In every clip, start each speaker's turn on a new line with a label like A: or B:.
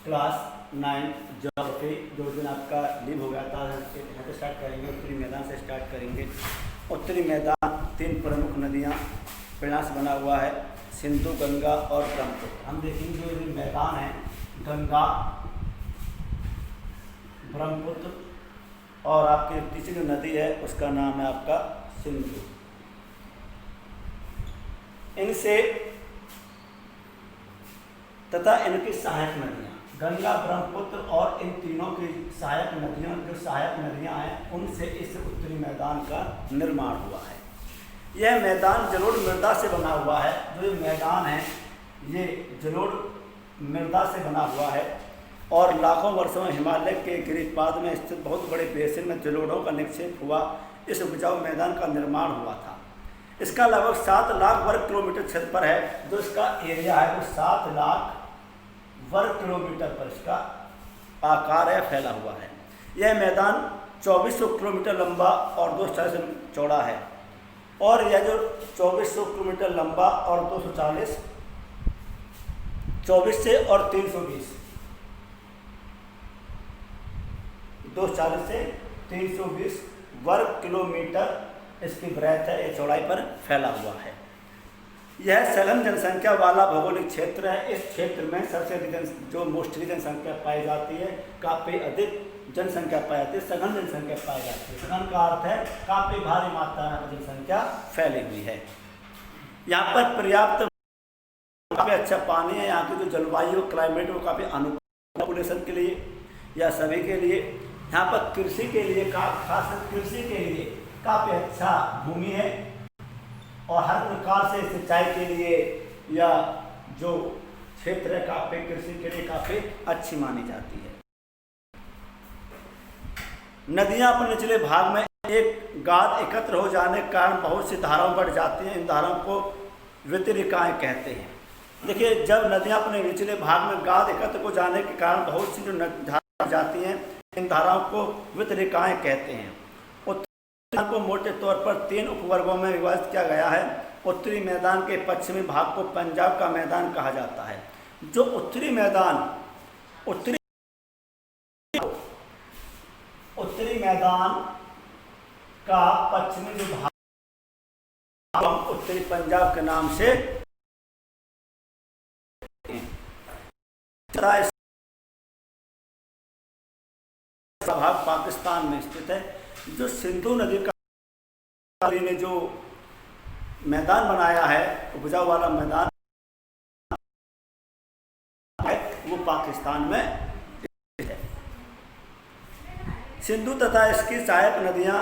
A: Class 9 geography. जो दिन आपका लीव हो गया था यहाँ से स्टार्ट करेंगे, उत्तरी मैदान से स्टार्ट करेंगे। उत्तरी मैदान 3 प्रमुख नदियाँ प्रयास बना हुआ है, सिंधु, गंगा और ब्रह्मपुत्र। हम देखेंगे जो ये मैदान है गंगा, ब्रह्मपुत्र और आपकी तीसरी जो नदी है उसका नाम है आपका सिंधु। इनसे तथा इनकी सहायक नदियाँ गंगा, ब्रह्मपुत्र और इन तीनों की सहायक नदियाँ, जो सहायक नदियाँ हैं उनसे इस उत्तरी मैदान का निर्माण हुआ है। यह मैदान जलोढ़ मृदा से बना हुआ है। जो ये मैदान है ये जलोढ़ मृदा से बना हुआ है और लाखों वर्षों में हिमालय के गिरिपाद में स्थित बहुत बड़े बेसिन में जलोढ़ों का निक्षेप हुआ इस उपजाऊ मैदान का निर्माण हुआ था। इसका लगभग 7 लाख वर्ग किलोमीटर क्षेत्र पर है। जो इसका एरिया है वो 7 लाख वर्ग किलोमीटर पर इसका आकार है, फैला हुआ है। यह मैदान 2400 किलोमीटर लंबा और 240 चौड़ा है और यह जो 2400 किलोमीटर लंबा और 240 24 से और 320 240 से 320 वर्ग किलोमीटर इसकी ब्रेथ है, ये चौड़ाई पर फैला हुआ है। यह सघन जनसंख्या वाला भौगोलिक क्षेत्र है। इस क्षेत्र में सबसे अधिक जो मोस्टली जनसंख्या पाई जाती है, काफ़ी अधिक जनसंख्या पाई जाती है, सघन जनसंख्या पाई जाती है। सघन का अर्थ है काफ़ी भारी मात्रा में जनसंख्या फैली हुई है। यहाँ पर पर्याप्त काफ़ी अच्छा पानी है। यहाँ की जो जलवायु क्लाइमेट वो काफ़ी अनुकूल पॉपुलेशन के लिए या सभी के लिए। यहाँ पर कृषि के लिए खासकर कृषि के लिए काफ़ी अच्छा भूमि है और हर प्रकार से सिंचाई के लिए या जो क्षेत्र है काफ़ी कृषि के लिए काफ़ी अच्छी मानी जाती है। नदियाँ अपने निचले भाग में एक गाद एकत्र हो जाने के कारण बहुत सी धाराओं बढ़ जाती हैं। इन धाराओं को वितरिकाएँ कहते हैं। देखिए, जब नदियाँ अपने निचले भाग में गाद एकत्र हो जाने के कारण बहुत सी जो धाराएं जाती हैं, इन धाराओं को वितरिकाएँ कहते हैं। उत्तरी को मोटे तौर पर 3 उपवर्गों में विभाजित किया गया है। उत्तरी मैदान के पश्चिमी भाग को पंजाब का मैदान कहा जाता है। जो उत्तरी मैदान का पश्चिमी जो भाग उत्तरी पंजाब के नाम से भाग पाकिस्तान में स्थित है। जो सिंधु नदी का ने जो मैदान बनाया है, उपजाऊ वाला मैदान है, वो पाकिस्तान में स्थित है। सिंधु तथा इसकी सहायक नदियां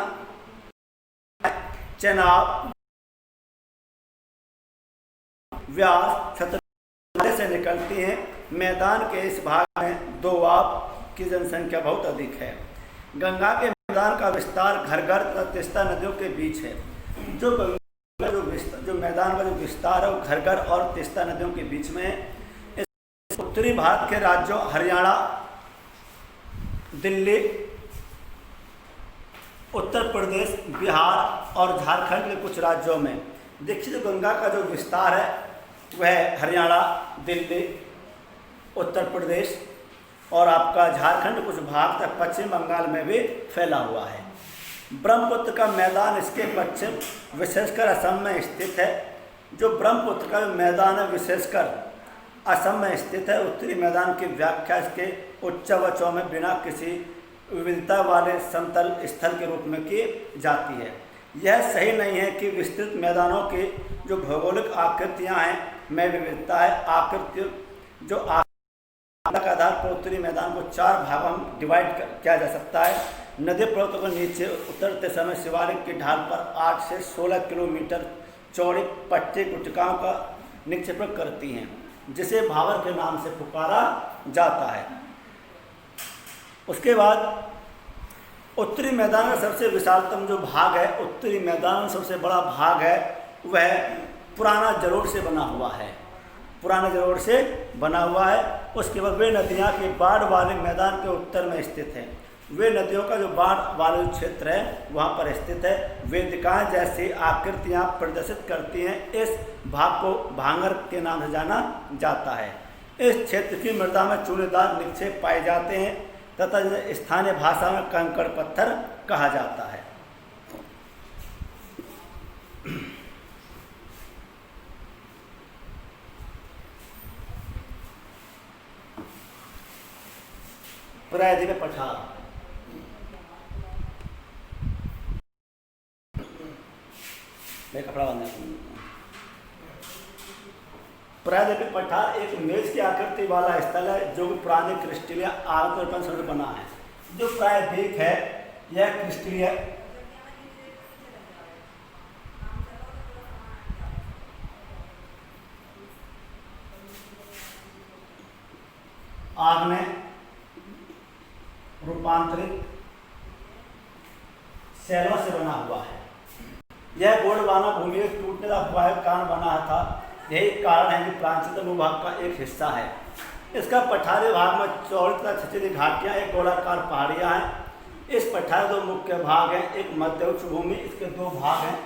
A: चेनाब, व्यास, छतरपुर से निकलती हैं। मैदान के इस भाग में दोआब की जनसंख्या बहुत अधिक है। गंगा के मैदान का विस्तार घरघर तथा तीस्ता नदियों के बीच है। जो गंगा जो मैदान का जो विस्तार है वो घरघर और तीस्ता नदियों के बीच में है। इस उत्तरी भारत के राज्यों हरियाणा, दिल्ली, उत्तर प्रदेश, बिहार और झारखंड के कुछ राज्यों में देखिए जो गंगा का जो विस्तार है वह हरियाणा, दिल्ली, उत्तर प्रदेश और आपका झारखंड कुछ भाग तक पश्चिम बंगाल में भी फैला हुआ है। ब्रह्मपुत्र का मैदान इसके पश्चिम विशेषकर असम में स्थित है। जो ब्रह्मपुत्र का मैदान है विशेषकर असम में स्थित है। उत्तरी मैदान की व्याख्या इसके उच्चवचों में बिना किसी विविधता वाले समतल स्थल के रूप में की जाती है। यह सही नहीं है कि विस्तृत मैदानों की जो भौगोलिक आकृतियाँ हैं में विविधता है। आकृति जो के आधार पर उत्तरी मैदान को 4 भागों में डिवाइड किया जा सकता है। नदी पर्वतों के नीचे उतरते समय शिवालिक की ढाल पर 8 से 16 किलोमीटर चौड़ी पट्टी गुटिकाओं का निक्षेपण करती हैं, जिसे भावर के नाम से पुकारा जाता है। उसके बाद उत्तरी मैदान का सबसे विशालतम जो भाग है, उत्तरी मैदान में सबसे बड़ा भाग है वह पुराना जलोढ़ से बना हुआ है। पुराने जलोढ़ से बना हुआ है। उसके बाद वे नदियाँ के बाढ़ वाले मैदान के उत्तर में स्थित हैं। वे नदियों का जो बाढ़ वाला जो क्षेत्र है वहाँ पर स्थित है। वेदिकाएँ जैसी आकृतियाँ प्रदर्शित करती हैं। इस भाग को भांगर के नाम से जाना जाता है। इस क्षेत्र की मृदा में चूनेदार निक्षेप पाए जाते हैं तथा इन्हें स्थानीय भाषा में कंकड़ पत्थर कहा जाता है। प्रायद्वीपीय पठार, कपड़ा बांधने, प्रायद्वीपीय पठार एक मेज की आकृति वाला स्थल है जो पुराने क्रिस्टलीय आवर्तन से बना है। जो प्रायद्वीप है यह क्रिस्टलीय आग्नेय रूपांतरित शैलों से बना हुआ है। यह गोंडवाना भूमि टूटने का वायु कारण बना था। यही कारण है कि प्राचीन भूभाग का एक हिस्सा है। इसका पठारी भाग में चौड़ी तथा छिछली घाटियां, एक गोलाकार पहाड़ियां हैं। इस पठार दो मुख्य भाग हैं, एक मध्य उच्च भूमि, इसके दो भाग हैं।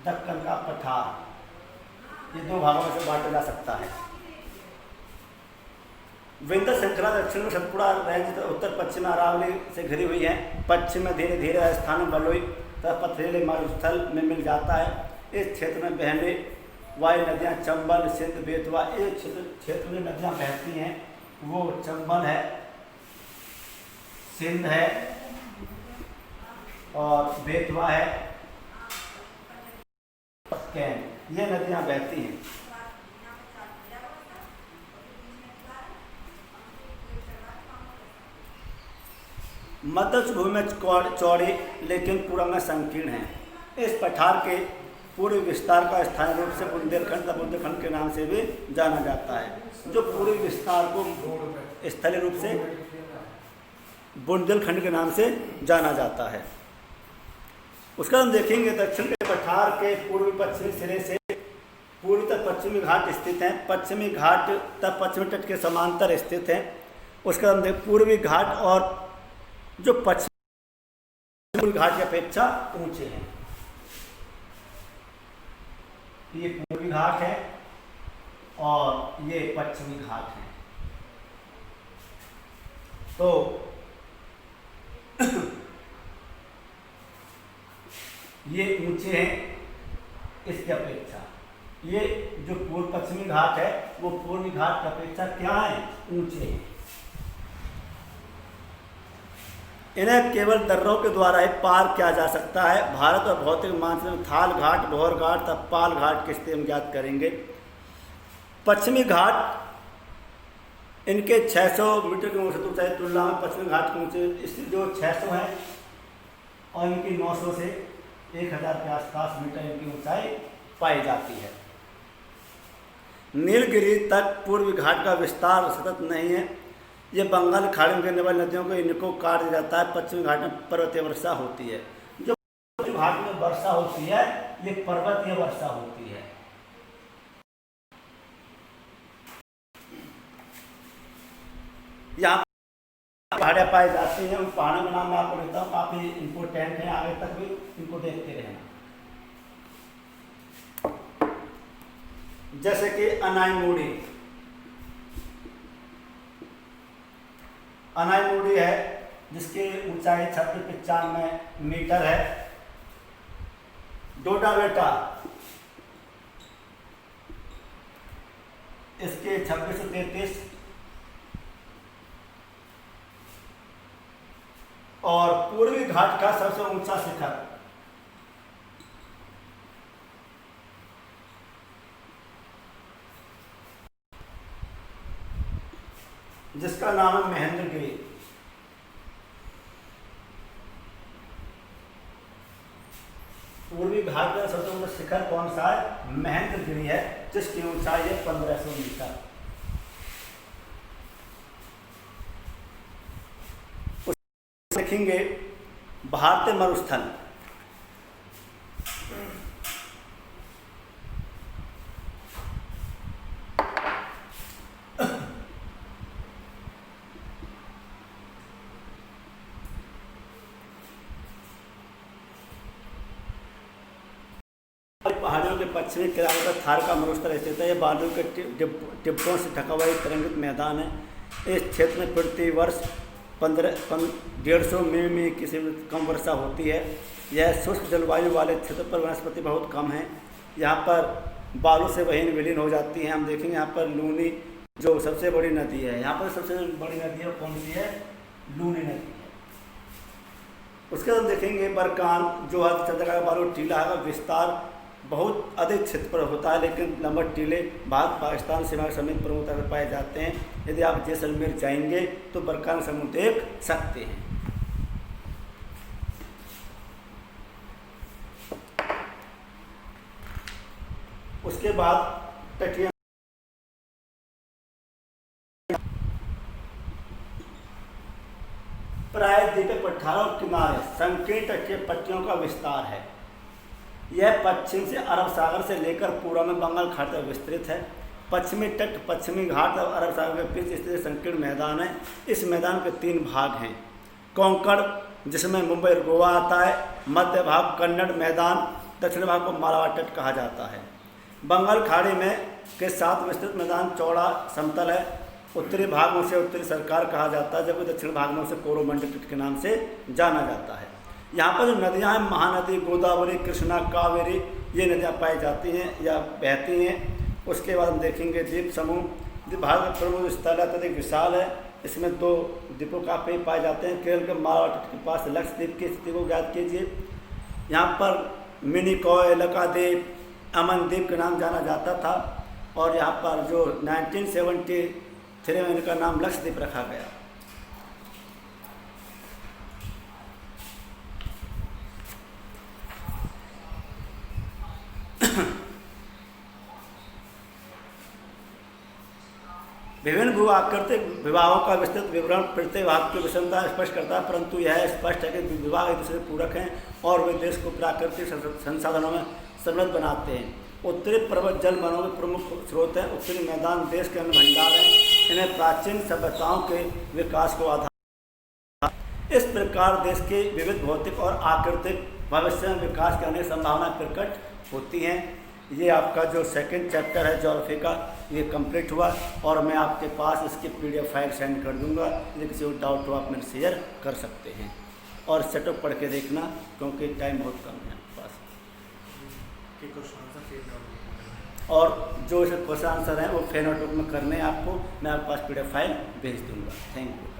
A: दक्कन का पठार, ये दो भागों में से बांटा जा सकता है। विंध्य श्रृंखला दक्षिण में सतपुड़ा रेंज उत्तर पश्चिम अरावली से घिरी हुई है। पश्चिम में धीरे धीरे राजस्थान में बलुई तथा पथरीले मरुस्थल में मिल जाता है। इस क्षेत्र में बहने वाली नदियाँ चंबल, सिंध, बेतवा, इस क्षेत्र में नदियाँ बहती हैं वो चंबल है, सिंध है और बेतवा है, ये नदियां बहती हैं। मध्य भूमि में चौड़ी लेकिन पूर्व में संकीर्ण है। इस पठार के पूर्वी विस्तार का स्थानीय रूप से बुंदेलखंड के नाम से भी जाना जाता है। जो पूर्वी विस्तार को स्थलीय रूप से बुंदेलखंड के नाम से जाना जाता है। उसका हम देखेंगे दक्षिण के पठार के पूर्वी पश्चिमी सिरे से पूर्वी तक पश्चिमी घाट स्थित हैं। पश्चिमी घाट तक पश्चिमी तट के समांतर स्थित हैं। उसका हम देखें पूर्वी घाट और जो पश्चिमी घाट की अपेक्षा ऊंचे हैं। ये पूर्वी घाट है और ये पश्चिमी घाट है। तो ये ऊंचे हैं इसकी अपेक्षा। ये जो पूर्व पश्चिमी घाट है वो पूर्वी घाट की अपेक्षा क्या है, ऊंचे हैं। इन्हें केवल दर्रों के द्वारा ही पार किया जा सकता है। भारत और भौतिक मानचित्र में थाल घाट, भौर घाट तथा पाल घाट की स्थिति हम ज्ञात करेंगे। पश्चिमी घाट इनके 600 मीटर की ऊंचाई तुलना में पश्चिमी घाट के ऊंचे इसलिए जो 600 है और इनकी 900 से 1000 के आसपास मीटर इनकी ऊंचाई पाई जाती है। नीलगिरी तक पूर्वी घाट का विस्तार सतत नहीं है। ये बंगाल खाड़ी में गिरने वाली नदियों को इनको काट दिया जाता है। पश्चिमी घाट में पर्वतीय वर्षा होती है। जो घाट में वर्षा होती है ये पर्वतीय वर्षा होती है। यहाँ पहाड़ियाँ पाई जाती हैं। उन पहाड़ों का नाम मैं आपको लेता हूँ, काफ़ी इम्पोर्टेंट है, आगे तक भी इनको देखते रहना। जैसे कि अनाईमुड़ी, अनाईमुड़ी है जिसकी ऊंचाई 96-95 मीटर है। डोडा बेटा इसके 2633 और पूर्वी घाट का सबसे ऊंचा शिखर जिसका नाम है महेंद्रगिरी। पूर्वी घाट का सबसे ऊंचा शिखर कौन सा है, महेंद्रगिरी है, जिसकी ऊंचाई है 1500 मीटर। देखेंगे भारतीय मरुस्थल। पहाड़ियों के पश्चिमी किनारे पर थार का मरुस्थल स्थित है। यह बालू के टिब्बों से ढका हुआ एक तरंगित मैदान है। इस क्षेत्र में प्रति वर्ष 150 मिमी किसी कम वर्षा होती है। यह शुष्क जलवायु वाले क्षेत्र पर वनस्पति बहुत कम है। यहाँ पर बालू से वहीं विलीन हो जाती हैं। हम देखेंगे यहाँ पर लूनी जो सबसे बड़ी नदी है, यहाँ पर सबसे बड़ी नदी है कौन सी है? लूनी नदी है। उसके बाद देखेंगे बरकान जो है चंद्रका बालू टीला का विस्तार बहुत अधिक क्षेत्र पर होता है, लेकिन लंबे टीले भारत पाकिस्तान सीमा समेत प्रमुखता से पाए जाते हैं। यदि आप जैसलमेर जाएंगे तो बरकान समूह देख सकते हैं। उसके बाद तटीय प्रायद्वीपीय पठारों किनारे संकीर्ण तटीय पट्टियों का विस्तार है। यह पश्चिम से अरब सागर से लेकर पूर्व में बंगाल खाड़ी तक विस्तृत है। पश्चिमी तट, पश्चिमी घाट और अरब सागर के बीच स्थित संकीर्ण मैदान है। इस मैदान के 3 भाग हैं। कोंकण जिसमें मुंबई और गोवा आता है, मध्य भाग कन्नड़ मैदान, दक्षिण भाग को मालाबार तट कहा जाता है। बंगाल खाड़ी में के साथ विस्तृत मैदान चौड़ा समतल है। उत्तरी भाग में उसे उत्तरी सरकार कहा जाता है, जबकि दक्षिण भाग में उसे कोरोमंडल तट के नाम से जाना जाता है। यहाँ पर जो नदियाँ हैं, महानदी, गोदावरी, कृष्णा, कावेरी, ये नदियाँ पाई जाती हैं या बहती हैं। उसके बाद हम देखेंगे द्वीप समूह। भारत का प्रमुख स्थल है, अत्यधिक विशाल है। इसमें 2 द्वीपों काफी पाए जाते हैं। केरल के मालाबार तट के पास लक्षद्वीप की स्थिति को ज्ञात कीजिए। यहाँ पर मिनिकॉय, लकाद्वीप, अमन द्वीप के नाम जाना जाता था, और यहाँ पर जो 1973 में इनका नाम लक्षद्वीप रखा गया। विभिन्न भू आकृतिक विभागों का विस्तृत विवरण प्रत्येक विभाग की विषमता स्पष्ट करता है, परंतु यह स्पष्ट है कि विभाग एक दूसरे से पूरक हैं और वे देश को प्राकृतिक संसाधनों में समृद्ध बनाते हैं। उत्तरी पर्वत जल वनों के प्रमुख स्रोत हैं। उत्तरी मैदान देश के अन्न भंडार हैं। इन्हें प्राचीन सभ्यताओं के विकास को आधार। इस प्रकार देश के विविध भौतिक और आकृतिक भविष्य में विकास की अनेक संभावनाएं प्रकट होती हैं। ये आपका जो 2nd चैप्टर है ज्योग्राफी का, ये कंप्लीट हुआ, और मैं आपके पास इसकी PDF फाइल सेंड कर दूंगा। यदि किसी को डाउट हो आप मेरे शेयर कर सकते हैं, और सेटअप पढ़ के देखना, क्योंकि टाइम बहुत कम है आपके पास। और जो इसे क्वेश्चन आंसर हैं वो फेनोटोप में करने हैं आपको। मैं आपके पास PDF फाइल भेज दूंगा। Thank you.